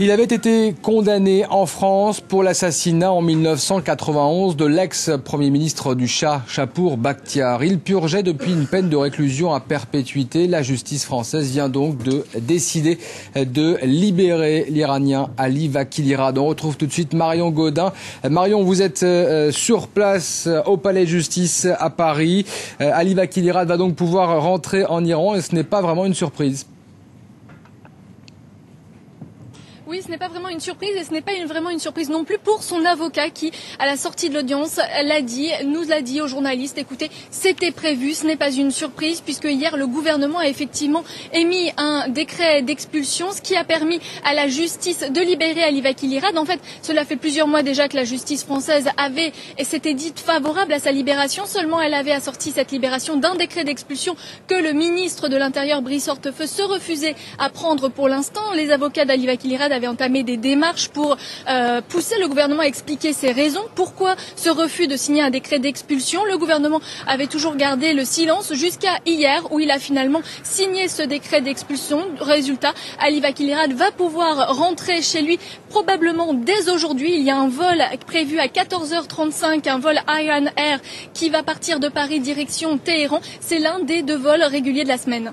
Il avait été condamné en France pour l'assassinat en 1991 de l'ex-premier ministre du Shah, Shapour Bakhtiar. Il purgeait depuis une peine de réclusion à perpétuité. La justice française vient donc de décider de libérer l'Iranien Ali Vakilirad. On retrouve tout de suite Marion Gaudin. Marion, vous êtes sur place au palais de justice à Paris. Ali Vakilirad va donc pouvoir rentrer en Iran et ce n'est pas vraiment une surprise. Oui, ce n'est pas vraiment une surprise et ce n'est pas vraiment une surprise non plus pour son avocat qui, à la sortie de l'audience, nous l'a dit aux journalistes, écoutez, c'était prévu, ce n'est pas une surprise puisque hier le gouvernement a effectivement émis un décret d'expulsion, ce qui a permis à la justice de libérer Ali Vakilirad. En fait, cela fait plusieurs mois déjà que la justice française s'était dite favorable à sa libération, seulement elle avait assorti cette libération d'un décret d'expulsion que le ministre de l'Intérieur, Brice Hortefeux, se refusait à prendre pour l'instant. Les avocats d'Ali Vakilirad avaient entamé des démarches pour pousser le gouvernement à expliquer ses raisons. Pourquoi ce refus de signer un décret d'expulsion? Le gouvernement avait toujours gardé le silence jusqu'à hier où il a finalement signé ce décret d'expulsion. Résultat, Ali Vakilirad va pouvoir rentrer chez lui probablement dès aujourd'hui. Il y a un vol prévu à 14h35, un vol Iran Air qui va partir de Paris direction Téhéran. C'est l'un des 2 vols réguliers de la semaine.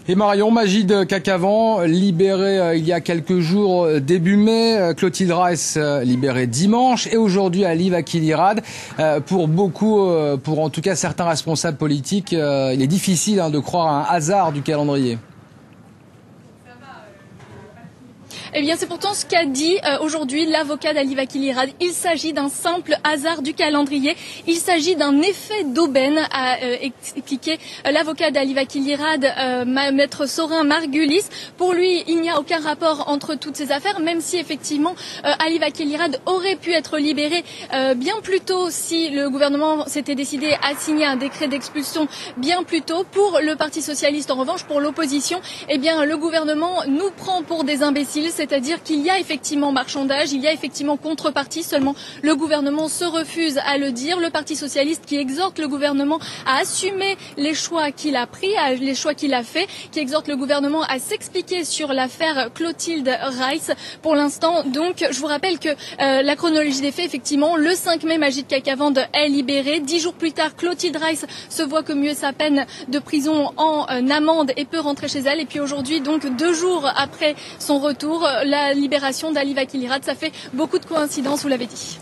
Et Marion, Majid Kakavan, libéré il y a quelques jours début mai, Clotilde Reiss libérée dimanche et aujourd'hui Ali Vakilirad. Pour beaucoup, pour en tout cas certains responsables politiques, il est difficile de croire à un hasard du calendrier. Eh bien, c'est pourtant ce qu'a dit aujourd'hui l'avocat d'Ali Vakilirad. Il s'agit d'un simple hasard du calendrier. Il s'agit d'un effet d'aubaine, a expliqué l'avocat d'Ali Vakilirad, maître Sorin Margulis. Pour lui, il n'y a aucun rapport entre toutes ces affaires, même si effectivement Ali Vakilirad aurait pu être libéré bien plus tôt si le gouvernement s'était décidé à signer un décret d'expulsion bien plus tôt. Pour le Parti socialiste, en revanche, pour l'opposition, eh bien, le gouvernement nous prend pour des imbéciles. C'est-à-dire qu'il y a effectivement marchandage, il y a effectivement contrepartie, seulement le gouvernement se refuse à le dire. Le Parti socialiste qui exhorte le gouvernement à assumer les choix qu'il a pris, les choix qu'il a faits, qui exhorte le gouvernement à s'expliquer sur l'affaire Clotilde Reiss. Pour l'instant, donc, je vous rappelle que la chronologie des faits, effectivement, le 5 mai, Majid Kakavan est libéré. 10 jours plus tard, Clotilde Reiss se voit commuer sa peine de prison en amende et peut rentrer chez elle. Et puis aujourd'hui, donc, 2 jours après son retour, la libération d'Ali Vakilirad, ça fait beaucoup de coïncidences, vous l'avez dit.